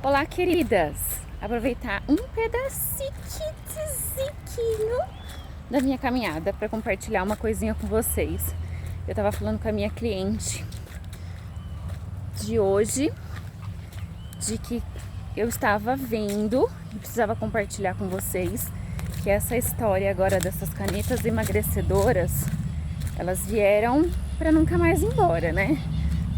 Olá, queridas! Aproveitar um pedacinho da minha caminhada para compartilhar uma coisinha com vocês. Eu tava falando com a minha cliente de hoje, de que eu estava vendo e precisava compartilhar com vocês que essa história agora dessas canetas emagrecedoras, elas vieram para nunca mais ir embora, né?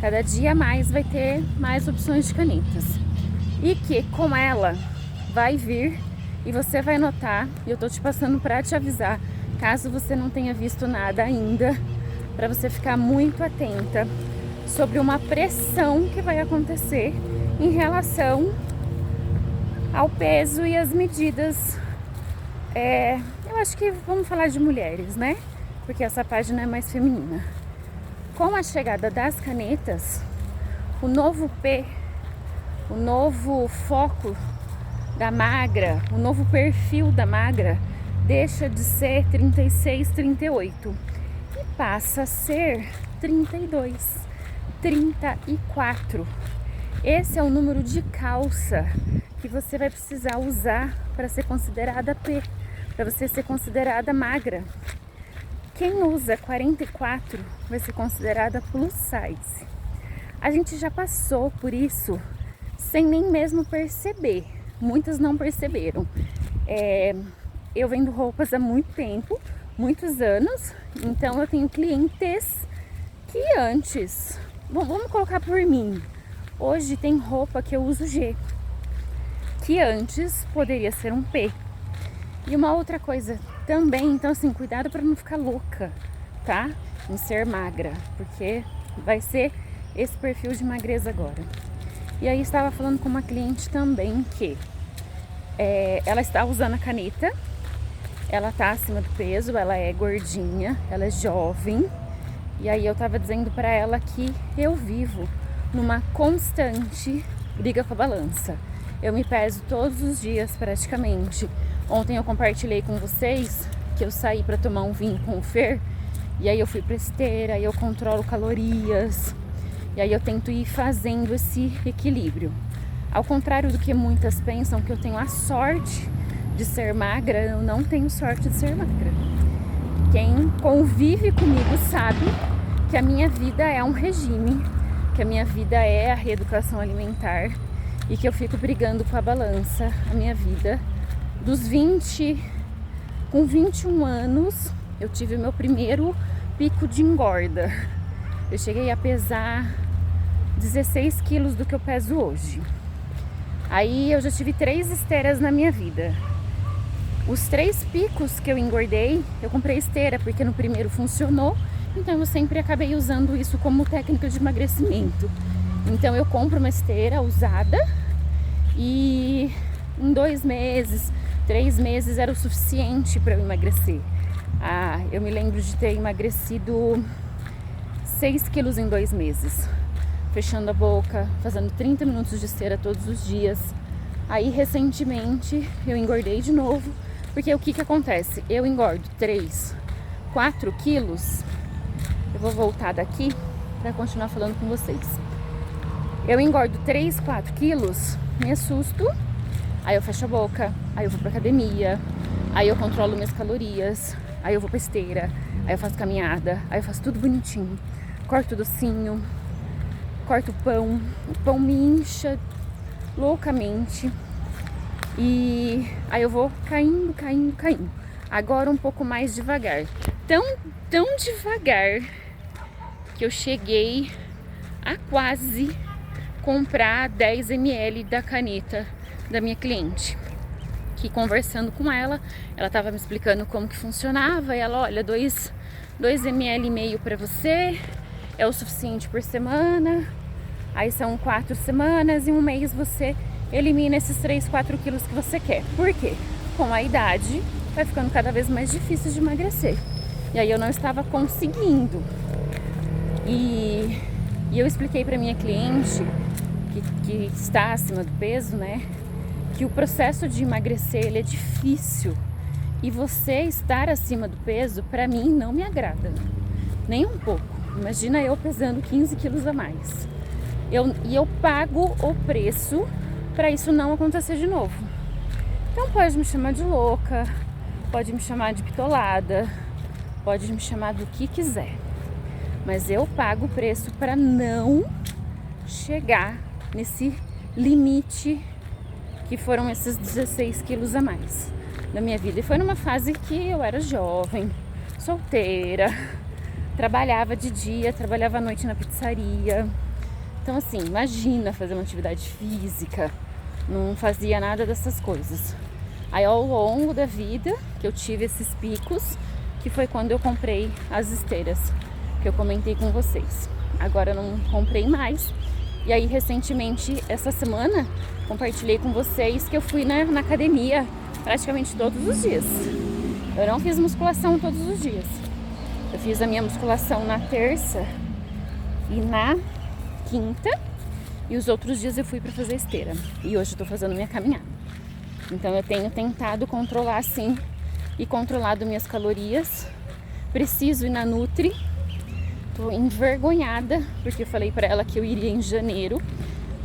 Cada dia mais vai ter mais opções de canetas. E que com ela vai vir e você vai notar, e eu tô te passando para te avisar, caso você não tenha visto nada ainda, para você ficar muito atenta sobre uma pressão que vai acontecer em relação ao peso e as medidas. Eu acho que vamos falar de mulheres, né? Porque essa página é mais feminina. Com a chegada das canetas, o novo foco da magra, o novo perfil da magra deixa de ser 36, 38 e passa a ser 32, 34. Esse é o número de calça que você vai precisar usar para ser considerada P, para você ser considerada magra. Quem usa 44 vai ser considerada plus size. A gente já passou por isso sem nem mesmo perceber. Muitas não perceberam. Eu vendo roupas há muito tempo, muitos anos, então eu tenho clientes que antes, vamos colocar por mim, hoje tem roupa que eu uso G, que antes poderia ser um P. E uma outra coisa também, então assim, cuidado para não ficar louca, tá? Em ser magra, porque vai ser esse perfil de magreza agora. E aí estava falando com uma cliente também que ela está usando a caneta, ela tá acima do peso, ela é gordinha, ela é jovem. E aí eu tava dizendo para ela que eu vivo numa constante briga com a balança. Eu me peso todos os dias praticamente. Ontem eu compartilhei com vocês que eu saí para tomar um vinho com o Fer, e aí eu fui pra esteira, aí eu controlo calorias, e aí eu tento ir fazendo esse equilíbrio. Ao contrário do que muitas pensam que eu tenho a sorte de ser magra, eu não tenho sorte de ser magra. Quem convive comigo sabe que a minha vida é um regime, que a minha vida é a reeducação alimentar e que eu fico brigando com a balança a minha vida. Com 21 anos, eu tive o meu primeiro pico de engorda. Eu cheguei a pesar 16 quilos do que eu peso hoje. Aí eu já tive 3 esteiras na minha vida. Os 3 picos que eu engordei, eu comprei esteira, porque no primeiro funcionou, então eu sempre acabei usando isso como técnica de emagrecimento. Então eu compro uma esteira usada e em 2 meses, 3 meses era o suficiente para eu emagrecer. Eu me lembro de ter emagrecido 6 quilos em 2 meses, fechando a boca, fazendo 30 minutos de esteira todos os dias. Aí recentemente eu engordei de novo, porque o que acontece? Eu engordo 3, 4 quilos. Eu vou voltar daqui para continuar falando com vocês. Eu engordo 3, 4 quilos, me assusto. Aí eu fecho a boca, aí eu vou pra academia, aí eu controlo minhas calorias, aí eu vou pra esteira, aí eu faço caminhada, aí eu faço tudo bonitinho, corto docinho, corto o pão me incha loucamente e aí eu vou caindo. Agora um pouco mais devagar, tão devagar que eu cheguei a quase comprar 10 ml da caneta da minha cliente, que conversando com ela estava me explicando como que funcionava, e ela, olha, 2 ml e meio para você é o suficiente por semana, aí são 4 semanas, em um mês você elimina esses 3, 4 quilos que você quer. Por quê? Com a idade vai ficando cada vez mais difícil de emagrecer, e aí eu não estava conseguindo, e eu expliquei para minha cliente que está acima do peso, né, que o processo de emagrecer ele é difícil, e você estar acima do peso para mim não me agrada nem um pouco. Imagina eu pesando 15 quilos a mais. Eu pago o preço para isso não acontecer de novo. Então pode me chamar de louca, pode me chamar de bitolada, pode me chamar do que quiser, mas eu pago o preço para não chegar nesse limite que foram esses 16 quilos a mais da minha vida. E foi numa fase que eu era jovem, solteira, trabalhava de dia, trabalhava à noite na pizzaria. Então assim, imagina fazer uma atividade física, não fazia nada dessas coisas. Aí ao longo da vida que eu tive esses picos, que foi quando eu comprei as esteiras que eu comentei com vocês. Agora eu não comprei mais. E aí recentemente, essa semana, compartilhei com vocês que eu fui na academia praticamente todos os dias. Eu não fiz musculação todos os dias. Eu fiz a minha musculação na terça e na quinta. E os outros dias eu fui para fazer esteira. E hoje eu tô fazendo minha caminhada. Então eu tenho tentado controlar sim e controlado minhas calorias. Preciso ir na Nutri. Tô envergonhada porque eu falei pra ela que eu iria em janeiro,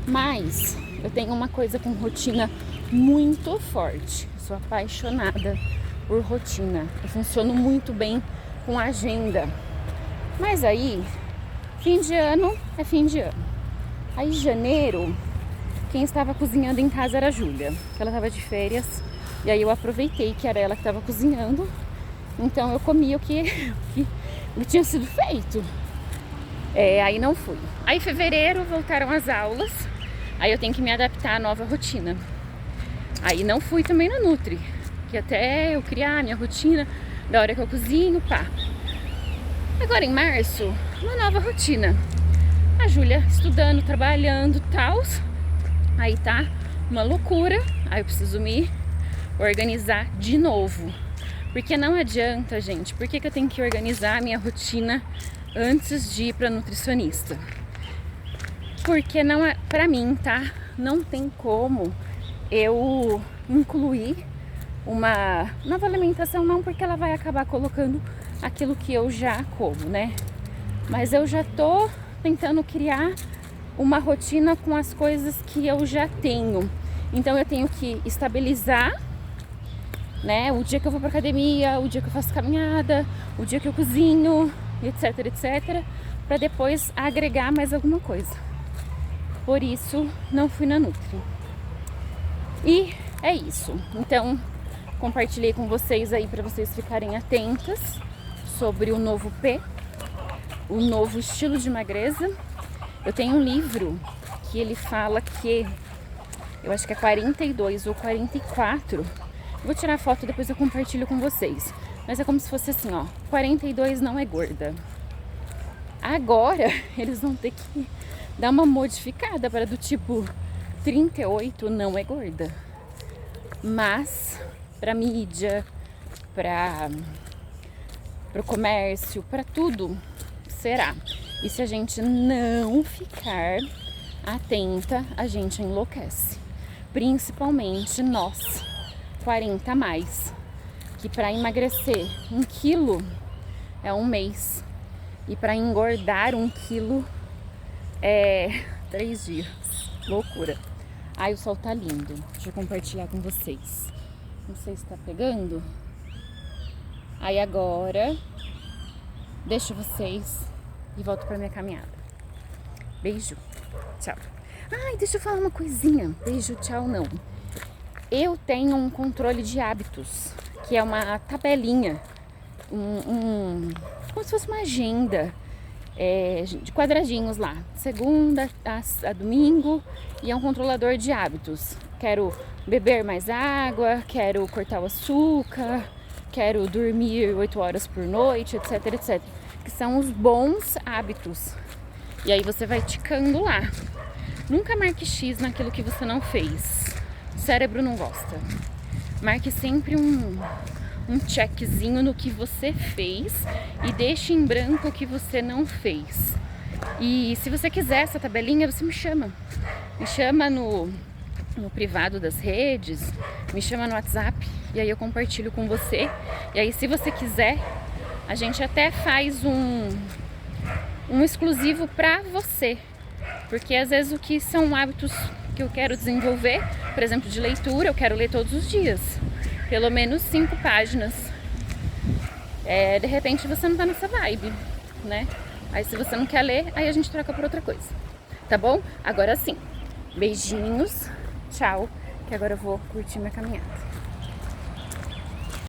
mas eu tenho uma coisa com rotina muito forte. Sou apaixonada por rotina. Eu funciono muito bem com agenda. Mas aí, fim de ano é fim de ano. Aí janeiro, quem estava cozinhando em casa era a Júlia, que ela estava de férias. E aí eu aproveitei que era ela que estava cozinhando. Então eu comi o que tinha sido feito. Aí não fui. Aí em fevereiro voltaram as aulas. Aí eu tenho que me adaptar à nova rotina. Aí não fui também na Nutri, que até eu criar a minha rotina da hora que eu cozinho, pá. Agora em março, uma nova rotina. A Júlia estudando, trabalhando, tal. Aí tá uma loucura. Aí eu preciso me organizar de novo. Porque não adianta, gente. Por que eu tenho que organizar a minha rotina antes de ir para nutricionista? Porque não é, para mim, tá? Não tem como eu incluir uma nova alimentação, não, porque ela vai acabar colocando aquilo que eu já como, né? Mas eu já tô tentando criar uma rotina com as coisas que eu já tenho. Então eu tenho que estabilizar, né? O dia que eu vou pra academia, o dia que eu faço caminhada, o dia que eu cozinho, etc, etc, para depois agregar mais alguma coisa. Por isso, não fui na Nutri. E é isso. Então, compartilhei com vocês aí para vocês ficarem atentas sobre o novo P, o novo estilo de magreza. Eu tenho um livro que ele fala que, eu acho que é 42 ou 44. Vou tirar a foto, depois eu compartilho com vocês. Mas é como se fosse assim, ó, 42 não é gorda. Agora, eles vão ter que dar uma modificada para do tipo 38 não é gorda. Mas, para mídia, para o comércio, para tudo, será. E se a gente não ficar atenta, a gente enlouquece. Principalmente nós, 40 a mais, que para emagrecer 1 quilo é 1 mês e para engordar 1 quilo é 3 dias. Loucura. Ai, o sol tá lindo. Deixa eu compartilhar com vocês. Não sei se tá pegando. Aí agora deixo vocês e volto pra minha caminhada. Beijo. Tchau. Ai, deixa eu falar uma coisinha. Beijo, tchau, não. Eu tenho um controle de hábitos, que é uma tabelinha, como se fosse uma agenda de quadradinhos lá, segunda a domingo, e é um controlador de hábitos. Quero beber mais água, quero cortar o açúcar, quero dormir 8 horas por noite, etc, etc. Que são os bons hábitos. E aí você vai ticando lá. Nunca marque X naquilo que você não fez. O cérebro não gosta. Marque sempre um checkzinho no que você fez e deixe em branco o que você não fez. E se você quiser essa tabelinha, você me chama. Me chama no privado das redes, me chama no WhatsApp e aí eu compartilho com você. E aí, se você quiser, a gente até faz um exclusivo pra você. Porque às vezes o que são hábitos que eu quero desenvolver, por exemplo, de leitura, eu quero ler todos os dias, pelo menos 5 páginas. De repente você não tá nessa vibe, né? Aí se você não quer ler, aí a gente troca por outra coisa, tá bom? Agora sim, beijinhos, tchau, que agora eu vou curtir minha caminhada.